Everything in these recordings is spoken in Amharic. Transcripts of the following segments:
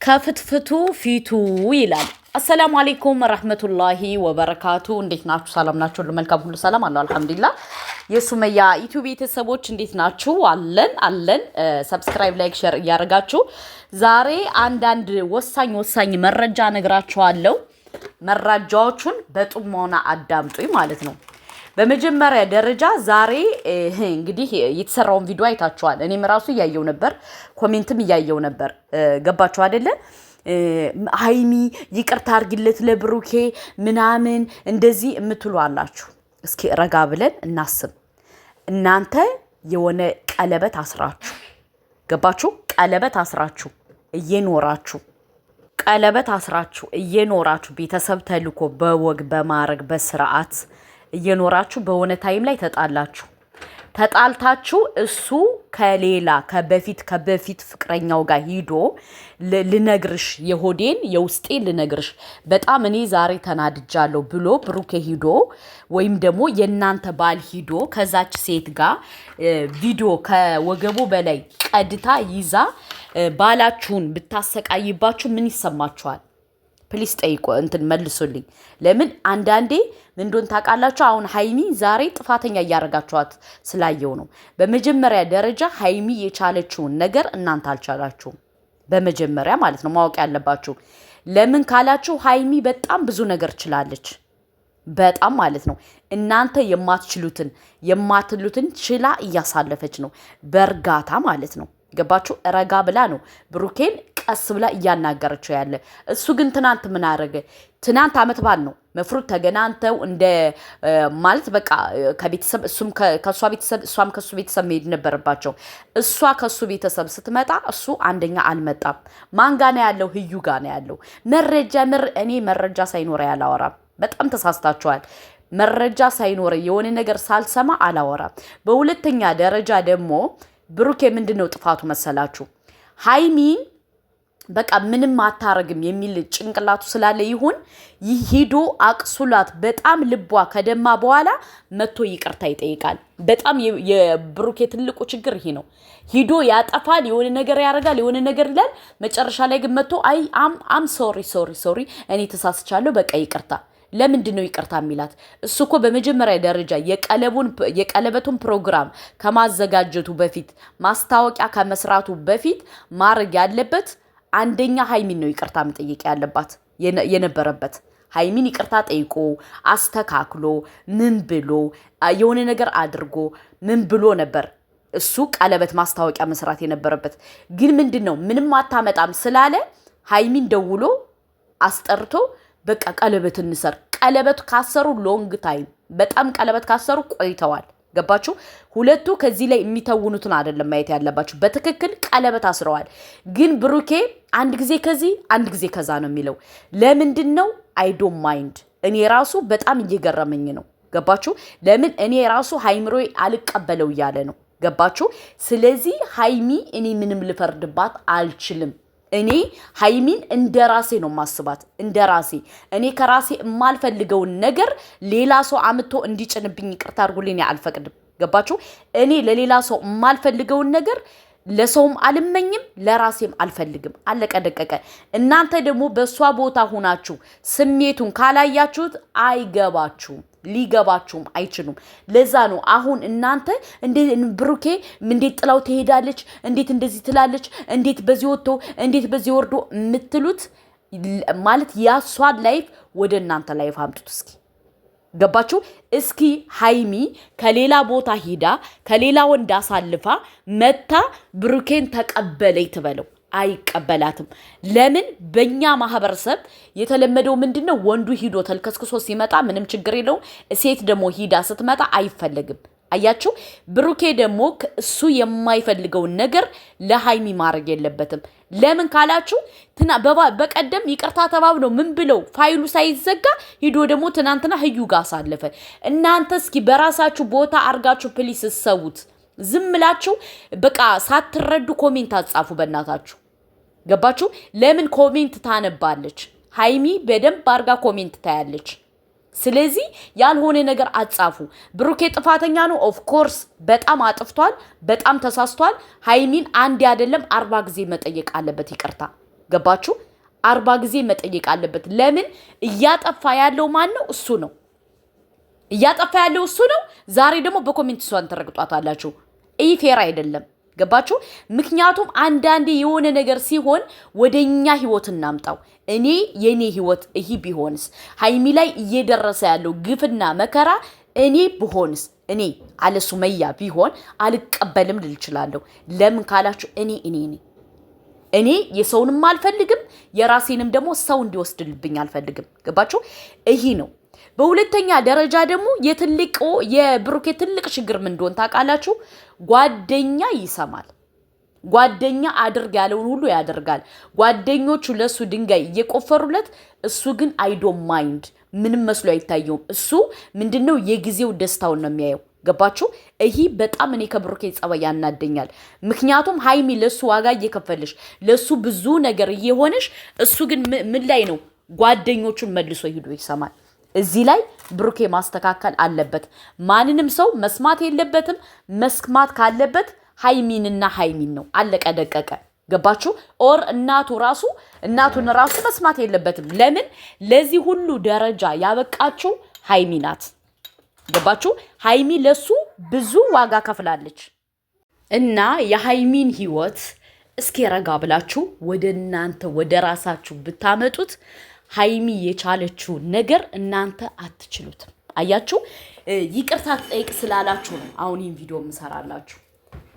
ከፍትፍቱ ፊቱ ይላል። አሰላሙ አለይኩም ወራህመቱላሂ ወበረካቱ። እንዴት ናችሁ? ሰላም ናችሁ? መልካም ሁሉ ሰላም አለው አልহামዱሊላህ። የሱመያ ዩቲዩብ ቤተሰቦች እንዴት ናችሁ? አለን ሰብስክራይብ ላይክ ሼር እያደረጋችሁ ዛሬ አንዳንድ ወሳኝ መረጃ ነግራችኋለሁ። መረጃዎቹን በጥሞና አዳምጡኝ ማለት ነው። በመጀመሪያ ደረጃ ዛሬ እንግዲህ የተሰራውን ቪዲዮ አይታችኋል። እኔም ራሱ እያየው ነበር፣ ኮሜንትም እያየው ነበር። ገባችሁ አይደለ? ሃይሚ ይቅርታ አርግለት ለብሩኬ ምናምን እንደዚህ የምትሉ አላችሁ። እስኪ ረጋ ብለን እናስብ። እናንተ የሆነ ቀለበት አስራችሁ ገባችሁ? ቀለበት አስራችሁ እየኖራችሁ ቤተሰብ ተልኮ በወግ በማረግ በስርዓት እየኖራችሁ በሆነ ታይም ላይ ተጣልታችሁ እሱ ከሌላ ከበፊት ፍቅረኛው ጋር ሂዶ ልነግርሽ የሆዴን የውስጤ ልነግርሽ በጣም እኔ ዛሬ ተናድጃለሁ ብሎ ብሩኬ ሂዶ ወይም ደግሞ የናንተ ባል ሂዶ ከዛች ሴት ጋር ቪዲዮ ከወገቡ በላይ ቀድታ ይዛ ባላችሁን ብታሰቃይባችሁ ምን ይሰማችኋል? ፕሊስ ጠይቁ፣ መልሱልኝ። ለምን አንዳንዴ ምን እንደሆነ ታውቃላችሁ? አሁን ሃይሚ ዛሬ ጥፋተኛ እያደረጋችኋት ስላየው ነው። በመጀመሪያ ደረጃ ሃይሚ የቻለችውን ነገር እናንተ አልቻላችሁም። በመጀመሪያ ማለት ነው ማወቅ ያለባችሁ። ለምን ካላችሁ ሃይሚ በጣም ብዙ ነገር ችላለች። በጣም ማለት ነው። እናንተ የማትሉትን ችላ እያሳለፈች ነው፣ በእርጋታ ማለት ነው። ገባችሁ? ረጋ ብላ ነው ብሩኬን ቀስ ብላ እያናገረችው ያለ። እሱ ግን ትናንት ምን አደረገ? ትናንት አመት ባል ነው መፍሩት ተገናንተው እንደ ማለት በቃ ከቤተሰብ እሱም ከሷ ቤተሰብ እሷም ከሱ ቤተሰብ መሄድ ነበረባቸው። እሷ ከሱ ቤተሰብ ስትመጣ እሱ አንደኛ አልመጣም። ማን ጋር ነው ያለው? ህዩ ጋር ነው ያለው። እኔ መረጃ ሳይኖር ያላወራም። በጣም ተሳስታችኋል። መረጃ ሳይኖር የሆነ ነገር ሳልሰማ አላወራም። በሁለተኛ ደረጃ ደግሞ ብሩኬ ምንድነው ጥፋቱ መሰላችሁ? ሃይሚን በቃ ምንም አታረግም የሚል ጭንቅላቱ ስላለ ይሁን ሂዶ አቅሱላት በጣም ልቧ ከደማ በኋላ መጥቶ ይቅርታ ይጠይቃል። በጣም የብሩኬ ትልቁ ችግር ይሄ ነው። ሂዶ ያጠፋል፣ የሆነ ነገር ያደርጋል፣ የሆነ ነገር ይላል። መጨረሻ ላይ ግን መጥቶ አም ሶሪ እኔ ተሳስቻለሁ በቃ ይቅርታ። ለምንድን ነው ይቅርታ የሚላት? እሱ እኮ በመጀመሪያ ደረጃ የቀለበቱን ፕሮግራም ከማዘጋጀቱ በፊት ማስታወቂያ ከመስራቱ በፊት ማድረግ ያለበት አንደኛ ሃይሚን ነው ይቅርታ መጠየቅ ያለባት የነበረበት። ሃይሚን ይቅርታ ጠይቆ አስተካክሎ ምን ብሎ የሆነ ነገር አድርጎ ምን ብሎ ነበር እሱ ቀለበት ማስታወቂያ መስራት የነበረበት። ግን ምንድነው ምንም አታመጣም ስላለ ሃይሚን ደውሎ አስጠርቶ በቃ ቀለበት እንሰር። ቀለበት ካሰሩ ሎንግ ታይም በጣም ቀለበት ካሰሩ ቆይተዋል። ገባችሁ? ሁለቱ ከዚህ ላይ የሚተውኑትን አይደለም ማየት ያለባችሁ። በትክክል ቀለበት አስረዋል። ግን ብሩኬ አንድ ጊዜ ከዚህ አንድ ጊዜ ከዛ ነው የሚለው። ለምንድነው? አይ ዶንት ማይንድ። እኔ ራሱ በጣም እየገረመኝ ነው። ገባችሁ? ለምን እኔ ራሱ ሃይምሮዬ አልቀበለው እያለ ነው። ገባችሁ? ስለዚህ ሃይሚ እኔ ምንም ልፈርድባት አልችልም። እኔ ሃይሚን እንደራሴ ነው ማስባት፣ እንደራሴ። እኔ ከራሴ የማልፈልገውን ነገር ሌላ ሰው አምጥቶ እንዲጭንብኝ ይቅርታ አድርጉልኝ አልፈቅድም። ገባችሁ? እኔ ለሌላ ሰው የማልፈልገውን ነገር ለሰውም አልመኝም ለራሴም አልፈልግም። አለቀ ደቀቀ። እናንተ ደግሞ በሷ ቦታ ሆናችሁ ስሜቱን ካላያችሁት አይገባችሁም፣ ሊገባችሁም አይችሉም። ለዛ ነው አሁን እናንተ ብሩኬ እንዴት ጥላው ትሄዳለች፣ እንዴት እንደዚህ ትላለች፣ እንዴት በዚህ ወጥቶ እንዴት በዚህ ወርዶ የምትሉት ማለት ያሷን ላይፍ ወደ እናንተ ላይፍ አምጡት እስኪ። ገባችሁ? እስኪ ሃይሚ ከሌላ ቦታ ሂዳ ከሌላ ወንድ አሳልፋ መታ ብሩኬን ተቀበለኝ ትበለው። አይቀበላትም። ለምን? በእኛ ማህበረሰብ የተለመደው ምንድነው? ወንዱ ሂዶ ተልከስክሶ ሲመጣ ምንም ችግር የለው፣ ሴት ደግሞ ሂዳ ስትመጣ አይፈልግም። አያችሁ? ብሩኬ ደግሞ እሱ የማይፈልገውን ነገር ለሃይሚ ማድረግ የለበትም። ለምን ካላችሁ በቀደም ይቅርታ ተባብለው ምን ብለው ፋይሉ ሳይዘጋ ሂዶ ደግሞ ትናንትና ህዩ ጋር አሳለፈ። እናንተ እስኪ በራሳችሁ ቦታ አርጋችሁ ፕሊስ እሰቡት። ዝም ብላችሁ በቃ ሳትረዱ ኮሜንት አጻፉ በእናታችሁ። ገባችሁ? ለምን ኮሜንት ታነባለች ሃይሚ በደንብ አርጋ ኮሜንት ታያለች። ስለዚህ ያልሆነ ነገር አጻፉ። ብሩኬ ጥፋተኛ ነው ኦፍ ኮርስ በጣም አጥፍቷል፣ በጣም ተሳስቷል። ሃይሚን አንድ አይደለም 40 ጊዜ መጠየቅ አለበት ይቅርታ። ገባችሁ? 40 ጊዜ መጠየቅ አለበት። ለምን እያጠፋ ያለው ማን ነው? እሱ ነው እያጠፋ ያለው እሱ ነው። ዛሬ ደግሞ በኮሜንት እሷን ተረግጧታላችሁ። ይህ ፌር አይደለም። ገባችሁ? ምክንያቱም አንዳንዴ የሆነ ነገር ሲሆን ወደኛ ህይወት እናምጣው። እኔ የኔ ህይወት ይህ ቢሆንስ ሀይሚ ላይ እየደረሰ ያለው ግፍና መከራ እኔ ብሆንስ እኔ አለ ሱመያ ቢሆን አልቀበልም ልል እችላለሁ። ለምን ካላችሁ እኔ የሰውንም አልፈልግም የራሴንም ደግሞ ሰው እንዲወስድልብኝ አልፈልግም። ገባችሁ? ይህ ነው። በሁለተኛ ደረጃ ደግሞ የብሩኬ ትልቅ ችግር ምን እንደሆነ ታውቃላችሁ? ጓደኛ ይሰማል። ጓደኛ አድርግ ያለውን ሁሉ ያደርጋል። ጓደኞቹ ለሱ ድንጋይ እየቆፈሩለት እሱ ግን አይዶ ማይንድ ምንም መስሎ አይታየውም። እሱ ምንድነው የጊዜው ደስታውን ነው የሚያየው። ገባችሁ? ይሄ በጣም እኔ ከብሩኬ ጸባይ ያናደኛል። ምክንያቱም ሀይሚ ለሱ ዋጋ እየከፈልሽ ለሱ ብዙ ነገር እየሆነሽ እሱ ግን ምን ላይ ነው? ጓደኞቹን መልሶ ሂዶ ይሰማል። እዚህ ላይ ብሩኬ ማስተካከል አለበት። ማንንም ሰው መስማት የለበትም። መስማት ካለበት ሀይሚን ነው። አለቀ ደቀቀ። ገባችሁ? ኦር እናቱን ራሱ መስማት የለበትም። ለምን? ለዚህ ሁሉ ደረጃ ያበቃችው ሀይሚ ናት። ገባችሁ? ሀይሚ ለሱ ብዙ ዋጋ ከፍላለች እና የሀይሚን ህይወት እስኪ ረጋ ብላችሁ ወደ ራሳችሁ ብታመጡት ሀይሚ የቻለችው ነገር እናንተ አትችሉትም። አያችሁ? ይቅርታ ጠይቅ ስላላችሁ ነው አሁን ይህን ቪዲዮ ምሰራላችሁ።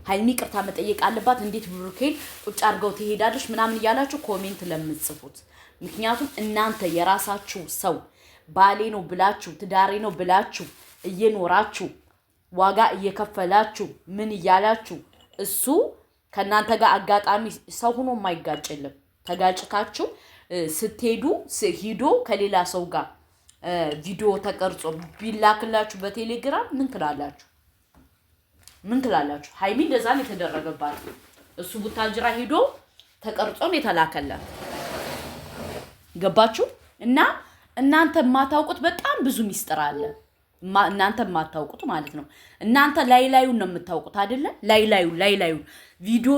ሀይሚ ይቅርታ መጠየቅ አለባት። እንዴት ብሩኬን ቁጭ አድርገው ትሄዳለች ምናምን እያላችሁ ኮሜንት ለምጽፉት። ምክንያቱም እናንተ የራሳችሁ ሰው ባሌ ነው ብላችሁ ትዳሬ ነው ብላችሁ እየኖራችሁ ዋጋ እየከፈላችሁ ምን እያላችሁ እሱ ከእናንተ ጋር አጋጣሚ ሰው ሆኖ የማይጋጭ የለም። ተጋጭታችሁ ስትሄዱ ሂዶ ከሌላ ሰው ጋር ቪዲዮ ተቀርጾ ቢላክላችሁ በቴሌግራም ምን ትላላችሁ? ሀይሚ እንደዛ ነው የተደረገባት። እሱ ቡታጅራ ሂዶ ተቀርጾም የተላከላት። ገባችሁ? እና እናንተ የማታውቁት በጣም ብዙ ሚስጥር አለ። እናንተ የማታውቁት ማለት ነው። እናንተ ላይላዩን ነው የምታውቁት አይደለ? ላይላዩን ቪዲዮ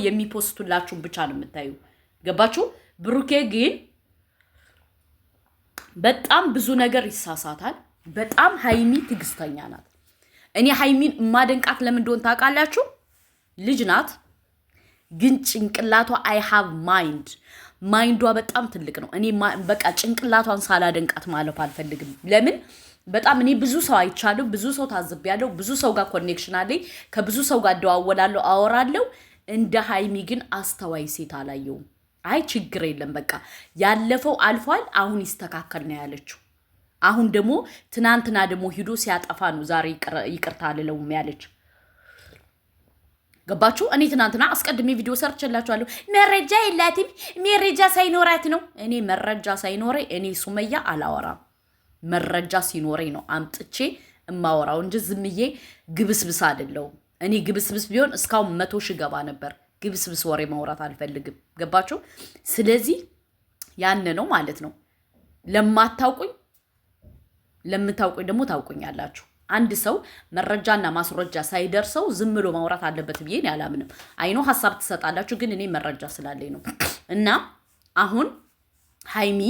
የሚፖስቱላችሁን ብቻ ነው የምታዩ። ገባችሁ? ብሩኬ ግን በጣም ብዙ ነገር ይሳሳታል። በጣም ሀይሚ ትዕግስተኛ ናት። እኔ ሀይሚን ማደንቃት ለምን እንደሆነ ታውቃላችሁ? ልጅ ናት ግን ጭንቅላቷ አይ ሃቭ ማይንዷ በጣም ትልቅ ነው። እኔ በቃ ጭንቅላቷን ሳላደንቃት ማለፍ አልፈልግም። ለምን? በጣም እኔ ብዙ ሰው አይቻለሁ፣ ብዙ ሰው ታዝቤያለሁ፣ ብዙ ሰው ጋር ኮኔክሽን አለኝ፣ ከብዙ ሰው ጋር እደዋወላለሁ፣ አወራለሁ። እንደ ሀይሚ ግን አስተዋይ ሴት አላየውም። አይ ችግር የለም በቃ ያለፈው አልፏል፣ አሁን ይስተካከል ነው ያለችው። አሁን ደግሞ ትናንትና ደግሞ ሂዶ ሲያጠፋ ነው ዛሬ ይቅርታ አልለውም ያለችው። ገባችሁ? እኔ ትናንትና አስቀድሜ ቪዲዮ ሰርችላችኋለሁ። መረጃ የላትም፣ መረጃ ሳይኖራት ነው። እኔ መረጃ ሳይኖረኝ እኔ ሱመያ አላወራም። መረጃ ሲኖረኝ ነው አምጥቼ እማወራው እንጂ ዝምዬ ግብስብስ አይደለሁም። እኔ ግብስብስ ቢሆን እስካሁን 100 ሺህ ገባ ነበር። ግብስብስ ወሬ ማውራት አልፈልግም። ገባችሁ? ስለዚህ ያን ነው ማለት ነው። ለምታውቁኝ ደግሞ ታውቁኛላችሁ። አንድ ሰው መረጃና ማስረጃ ሳይደርሰው ዝም ብሎ ማውራት አለበት ብዬ እኔ አላምንም። አይኖ ሐሳብ ትሰጣላችሁ፣ ግን እኔ መረጃ ስላለኝ ነው። እና አሁን ሀይሚ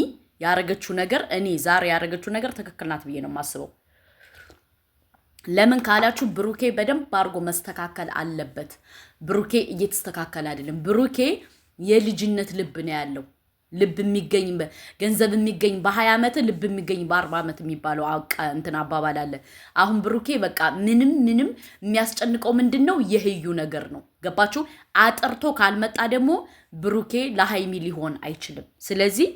ያረገችው ነገር ዛሬ ያረገችው ነገር ትክክል ናት ብዬ ነው የማስበው። ለምን ካላችሁ ብሩኬ በደንብ አድርጎ መስተካከል አለበት። ብሩኬ እየተስተካከለ አይደለም። ብሩኬ የልጅነት ልብ ነው ያለው። ልብ የሚገኝ ገንዘብ የሚገኝ በ20 ዓመት ልብ የሚገኝ በ40 ዓመት የሚባለው እንትን አባባል አለ። አሁን ብሩኬ በቃ ምንም የሚያስጨንቀው ምንድነው? የህዩ ነገር ነው። ገባችሁ? አጥርቶ ካልመጣ ደግሞ ብሩኬ ለሀይሚ ሊሆን አይችልም። ስለዚህ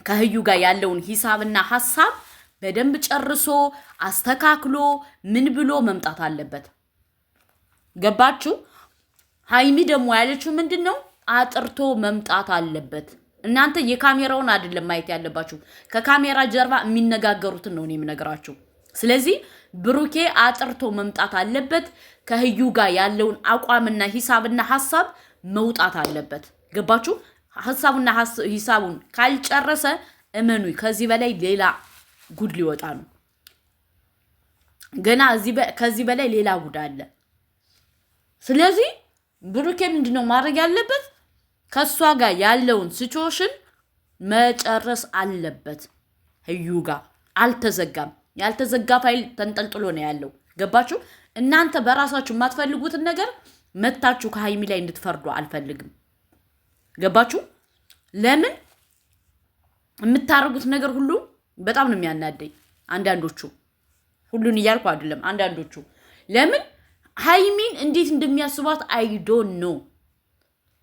ከህዩ ጋር ያለውን ሂሳብና ሐሳብ በደንብ ጨርሶ አስተካክሎ ምን ብሎ መምጣት አለበት። ገባችሁ? ሀይሚ ደግሞ ያለችው ምንድነው? አጥርቶ መምጣት አለበት። እናንተ የካሜራውን አይደለም ማየት ያለባችሁ፣ ከካሜራ ጀርባ የሚነጋገሩትን ነው እኔ የምነግራችሁ። ስለዚህ ብሩኬ አጥርቶ መምጣት አለበት። ከህዩ ጋር ያለውን አቋምና ሂሳብና ሐሳብ መውጣት አለበት። ገባችሁ? ሐሳቡና ሂሳቡን ካልጨረሰ እመኑ ከዚህ በላይ ሌላ ጉድ ሊወጣ ነው። ገና ከዚህ በላይ ሌላ ጉድ አለ። ስለዚህ ብሩኬ ምንድነው ማድረግ ያለበት? ከሷ ጋር ያለውን ሲቹዌሽን መጨረስ አለበት። ህዩ ጋር አልተዘጋም። ያልተዘጋ ፋይል ተንጠልጥሎ ነው ያለው። ገባችሁ? እናንተ በራሳችሁ የማትፈልጉትን ነገር መታችሁ ከሀይሚ ላይ እንድትፈርዱ አልፈልግም። ገባችሁ? ለምን የምታረጉት ነገር ሁሉ በጣም ነው የሚያናደኝ። አንዳንዶቹ ሁሉን እያልኩ አይደለም፣ አንዳንዶቹ ለምን ሀይሚን እንዴት እንደሚያስቧት አይ ዶንት ኖ።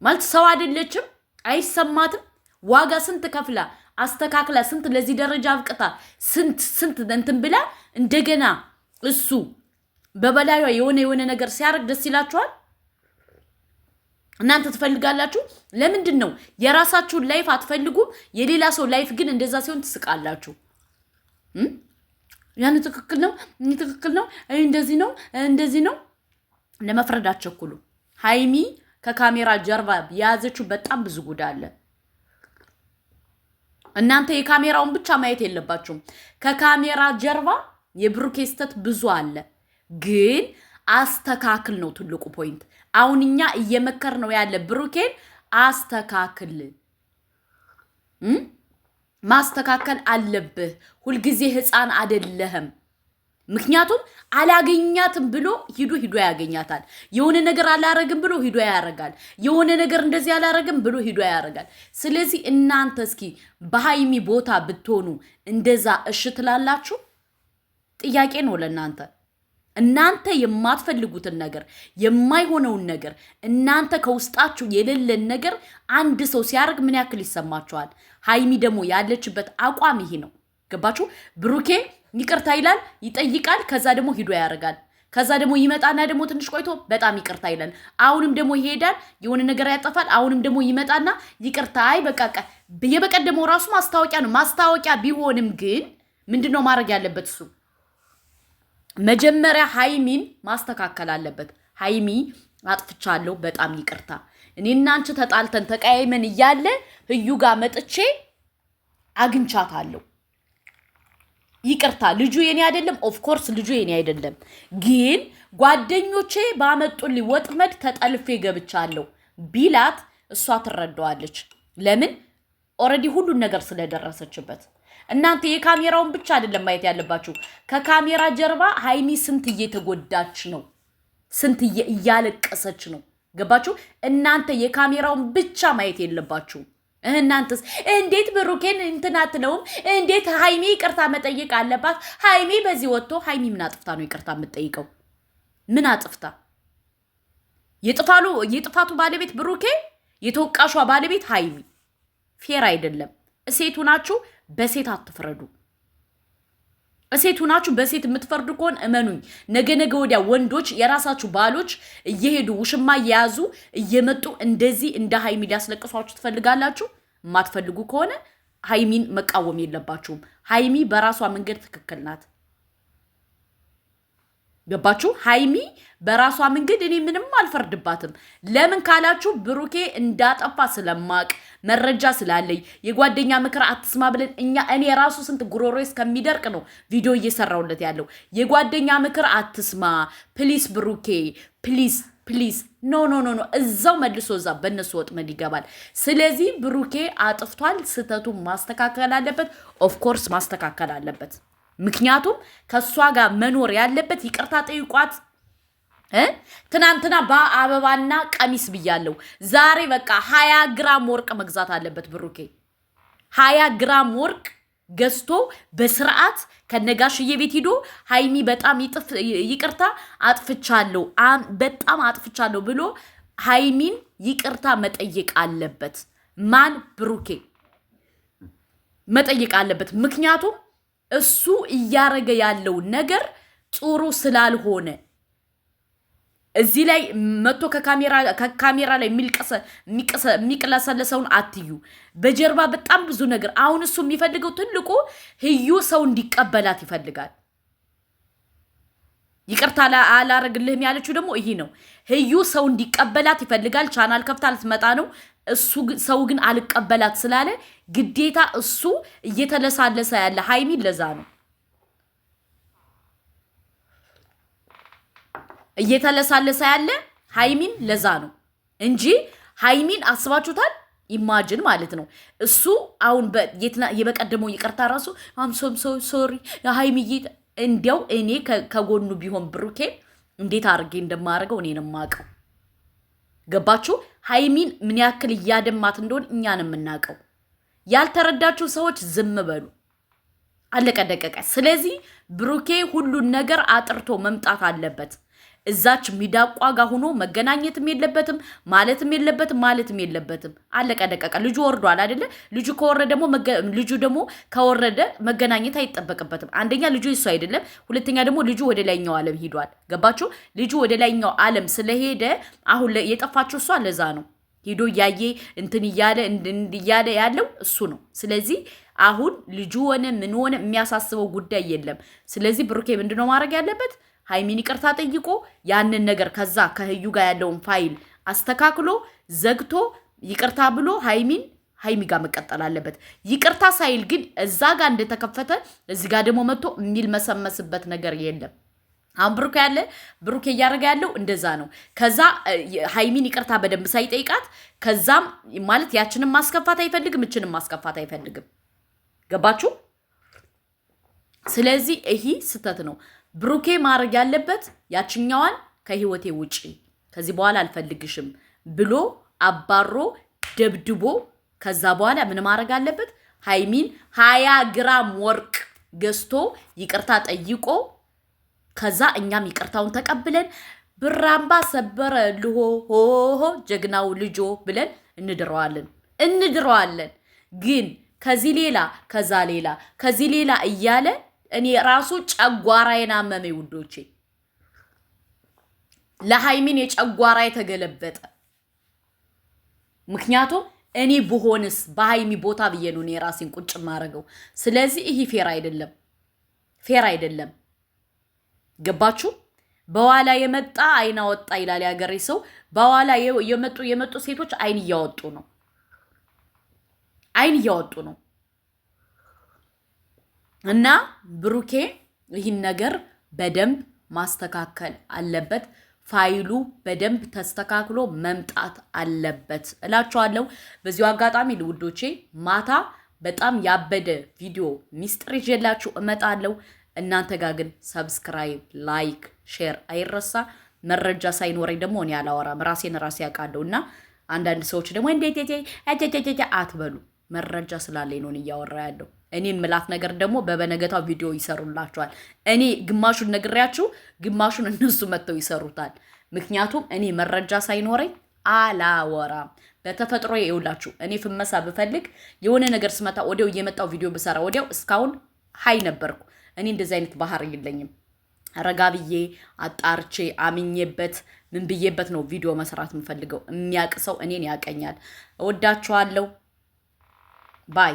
ማለት ሰው አይደለችም፣ አይሰማትም። ዋጋ ስንት ከፍላ አስተካክላ ስንት ለዚህ ደረጃ አብቅታ ስንት እንትን ብላ እንደገና እሱ በበላዩ የሆነ ነገር ሲያርግ ደስ ይላችኋል? እናንተ ትፈልጋላችሁ? ለምንድን ነው የራሳችሁን ላይፍ አትፈልጉም? የሌላ ሰው ላይፍ ግን እንደዛ ሲሆን ትስቃላችሁ። ያን ትክክል ነው፣ ትክክል ነው፣ እንደዚህ ነው ለመፍረድ አትቸኩሉ። ሀይሚ ከካሜራ ጀርባ የያዘችው በጣም ብዙ ጉዳ አለ። እናንተ የካሜራውን ብቻ ማየት የለባችሁም። ከካሜራ ጀርባ የብሩኬ ስተት ብዙ አለ። ግን አስተካክል ነው ትልቁ ፖይንት። አሁን እኛ እየመከር ነው ያለ ብሩኬን አስተካክል፣ ማስተካከል አለብህ። ሁልጊዜ ህፃን አይደለህም። ምክንያቱም አላገኛትም ብሎ ሂዶ ያገኛታል። የሆነ ነገር አላረግም ብሎ ሂዶ ያረጋል። የሆነ ነገር እንደዚህ አላረግም ብሎ ሂዶ ያረጋል። ስለዚህ እናንተ እስኪ በሀይሚ ቦታ ብትሆኑ እንደዛ እሺ ትላላችሁ? ጥያቄ ነው ለእናንተ። እናንተ የማትፈልጉትን ነገር የማይሆነውን ነገር እናንተ ከውስጣችሁ የሌለን ነገር አንድ ሰው ሲያርግ ምን ያክል ይሰማችኋል? ሀይሚ ደግሞ ያለችበት አቋም ይሄ ነው። ገባችሁ? ብሩኬ ይቅርታ ይላል፣ ይጠይቃል፣ ከዛ ደግሞ ሂዶ ያደርጋል። ከዛ ደግሞ ይመጣና ደግሞ ትንሽ ቆይቶ በጣም ይቅርታ ይላል። አሁንም ደግሞ ይሄዳል፣ የሆነ ነገር ያጠፋል። አሁንም ደግሞ ይመጣና ይቅርታ፣ አይ በቃ የበቀደመው ራሱ ማስታወቂያ ነው። ማስታወቂያ ቢሆንም ግን ምንድነው ማድረግ ያለበት? እሱ መጀመሪያ ሀይሚን ማስተካከል አለበት። ሀይሚ አጥፍቻለሁ፣ በጣም ይቅርታ፣ እኔና አንቺ ተጣልተን ተቀያይመን እያለ ህዩ ጋር መጥቼ አግኝቻታለሁ፣ ይቅርታ፣ ልጁ የኔ አይደለም። ኦፍ ኮርስ ልጁ የኔ አይደለም፣ ግን ጓደኞቼ ባመጡልኝ ወጥመድ ተጠልፌ ገብቻለሁ ቢላት እሷ ትረዳዋለች። ለምን? ኦልሬዲ ሁሉን ነገር ስለደረሰችበት። እናንተ የካሜራውን ብቻ አይደለም ማየት ያለባችሁ። ከካሜራ ጀርባ ሀይሚ ስንት እየተጎዳች ነው፣ ስንት እያለቀሰች ነው። ገባችሁ? እናንተ የካሜራውን ብቻ ማየት የለባችሁ። እናንተስ እንዴት ብሩኬን እንትን አትለውም? እንዴት ሀይሚ ይቅርታ መጠየቅ አለባት? ሀይሚ በዚህ ወጥቶ ሀይሚ ምን አጥፍታ ነው ይቅርታ የምትጠይቀው? ምን አጥፍታ? የጥፋቱ ባለቤት ብሩኬ፣ የተወቃሿ ባለቤት ሀይሚ። ፌር አይደለም። እሴቱ ናችሁ፣ በሴት አትፍረዱ። እሴቱ ናችሁ፣ በሴት የምትፈርዱ ከሆነ እመኑኝ፣ ነገ ወዲያ ወንዶች የራሳችሁ ባሎች እየሄዱ ውሽማ እየያዙ እየመጡ እንደዚህ እንደ ሀይሚ ሊያስለቅሷችሁ ትፈልጋላችሁ? የማትፈልጉ ከሆነ ሀይሚን መቃወም የለባችሁም። ሀይሚ በራሷ መንገድ ትክክል ናት። ገባችሁ? ሀይሚ በራሷ መንገድ እኔ ምንም አልፈርድባትም። ለምን ካላችሁ ብሩኬ እንዳጠፋ ስለማቅ መረጃ ስላለኝ የጓደኛ ምክር አትስማ ብለን እኔ ራሱ ስንት ጉሮሮ እስከሚደርቅ ነው ቪዲዮ እየሰራውለት ያለው። የጓደኛ ምክር አትስማ ፕሊስ ብሩኬ ፕሊስ ኖ እዛው መልሶ እዛ በእነሱ ወጥመድ ይገባል። ስለዚህ ብሩኬ አጥፍቷል፣ ስህተቱን ማስተካከል አለበት። ኦፍኮርስ ማስተካከል አለበት። ምክንያቱም ከእሷ ጋር መኖር ያለበት ይቅርታ ጠይቋት። ትናንትና በአበባና ቀሚስ ብያለሁ። ዛሬ በቃ 20 ግራም ወርቅ መግዛት አለበት ብሩኬ። 20 ግራም ወርቅ ገዝቶ በስርዓት ከነጋሽዬ ቤት ሂዶ ሀይሚ በጣም ይቅርታ አጥፍቻለሁ፣ በጣም አጥፍቻለሁ ብሎ ሀይሚን ይቅርታ መጠየቅ አለበት። ማን? ብሩኬ መጠየቅ አለበት። ምክንያቱም እሱ እያረገ ያለው ነገር ጥሩ ስላልሆነ እዚህ ላይ መጥቶ ከካሜራ ላይ የሚቅለሰለሰውን አትዩ። በጀርባ በጣም ብዙ ነገር። አሁን እሱ የሚፈልገው ትልቁ ህዩ ሰው እንዲቀበላት ይፈልጋል። ይቅርታ አላረግልህም ያለችው ደግሞ ይሄ ነው። ህዩ ሰው እንዲቀበላት ይፈልጋል። ቻናል ከፍታ ልትመጣ ነው። እሱ ሰው ግን አልቀበላት ስላለ ግዴታ እሱ እየተለሳለሰ ያለ ሀይሚን ለዛ ነው እየተለሳለሰ ያለ ሀይሚን ለዛ ነው። እንጂ ሃይሚን አስባችሁታል? ኢማጂን ማለት ነው። እሱ አሁን የበቀደመው ይቅርታ ራሱ አምሶም ሶሪ ሃይሚዬ፣ እንዲያው እኔ ከጎኑ ቢሆን ብሩኬ እንዴት አድርጌ እንደማደርገው እኔን የማውቀው። ገባችሁ? ሃይሚን ምን ያክል እያደማት እንደሆን እኛን የምናውቀው። ያልተረዳችሁ ሰዎች ዝም በሉ። አለቀ ደቀቀ። ስለዚህ ብሩኬ ሁሉን ነገር አጥርቶ መምጣት አለበት። እዛች ሚዳቋ ጋር ሆኖ መገናኘትም የለበትም ማለትም የለበትም። አለቀ ደቀቀ። ልጁ ወርዷል አይደለ? ልጁ ደግሞ ከወረደ መገናኘት አይጠበቅበትም። አንደኛ ልጁ እሱ አይደለም፣ ሁለተኛ ደግሞ ልጁ ወደ ላይኛው ዓለም ሂዷል። ገባችሁ? ልጁ ወደ ላይኛው ዓለም ስለሄደ አሁን የጠፋችሁ እሷ ለዛ ነው ሄዶ እያየ እንትን እያለ ያለው እሱ ነው። ስለዚህ አሁን ልጁ ሆነ ምን ሆነ የሚያሳስበው ጉዳይ የለም። ስለዚህ ብሩኬ ምንድነው ማድረግ ያለበት? ሃይሚን ይቅርታ ጠይቆ ያንን ነገር ከዛ ከህዩ ጋር ያለውን ፋይል አስተካክሎ ዘግቶ ይቅርታ ብሎ ሃይሚ ጋር መቀጠል አለበት። ይቅርታ ሳይል ግን እዛ ጋር እንደተከፈተ እዚህ ጋር ደግሞ መጥቶ የሚል መሰመስበት ነገር የለም። አሁን ብሩኬ እያደረገ ያለው እንደዛ ነው። ከዛ ሃይሚን ይቅርታ በደንብ ሳይጠይቃት ከዛም ማለት ያችንም ማስከፋት አይፈልግም፣ እችንም ማስከፋት አይፈልግም። ገባችሁ? ስለዚህ ይሄ ስተት ነው። ብሩኬ ማድረግ ያለበት ያችኛዋን ከህይወቴ ውጪ ከዚህ በኋላ አልፈልግሽም ብሎ አባሮ ደብድቦ ከዛ በኋላ ምን ማድረግ አለበት? ሃይሚን 20 ግራም ወርቅ ገዝቶ ይቅርታ ጠይቆ ከዛ እኛም ይቅርታውን ተቀብለን ብራምባ ሰበረ ልሆ ሆ ጀግናው ልጆ ብለን እንድረዋለን። ግን ከዚህ ሌላ ከዛ ሌላ ከዚህ ሌላ እያለ እኔ ራሱ ጨጓራዬን አመመኝ ውዶቼ። ለሃይሚን የጨጓራዬ ተገለበጠ። ምክንያቱም እኔ ብሆንስ በሃይሚ ቦታ ብዬ ነው እኔ ራሴን ቁጭ ማረገው። ስለዚህ ይሄ ፌር አይደለም። ገባችሁ? በኋላ የመጣ አይና ወጣ ይላል ያገሬ ሰው። በኋላ የመጡ ሴቶች አይን እያወጡ ነው። እና ብሩኬ ይህን ነገር በደንብ ማስተካከል አለበት። ፋይሉ በደንብ ተስተካክሎ መምጣት አለበት እላችኋለሁ። በዚሁ አጋጣሚ ውዶቼ ማታ በጣም ያበደ ቪዲዮ ሚስጥር ይዤላችሁ እመጣለሁ። እናንተ ጋር ግን ሰብስክራይብ፣ ላይክ፣ ሼር አይረሳ። መረጃ ሳይኖረኝ ደግሞ እኔ አላወራም፣ ራሴን ራሴ ያውቃለሁ። እና አንዳንድ ሰዎች ደግሞ እንዴት አትበሉ። መረጃ ስላለኝ ነው እያወራ ያለው። እኔ የምላት ነገር ደግሞ በበነገታው ቪዲዮ ይሰሩላችኋል። እኔ ግማሹን ነግሬያችሁ ግማሹን እነሱ መጥተው ይሰሩታል። ምክንያቱም እኔ መረጃ ሳይኖረኝ አላወራም። በተፈጥሮ ይውላችሁ እኔ ፍመሳ ብፈልግ የሆነ ነገር ስመታ ወዲያው እየመጣው ቪዲዮ ብሰራ ወዲያው እስካሁን ሀይ ነበርኩ። እኔ እንደዚህ አይነት ባህር የለኝም። ረጋ ብዬ አጣርቼ አምኜበት ምን ብዬበት ነው ቪዲዮ መስራት የምፈልገው። የሚያውቅ ሰው እኔን ያቀኛል። እወዳችኋለሁ። ባይ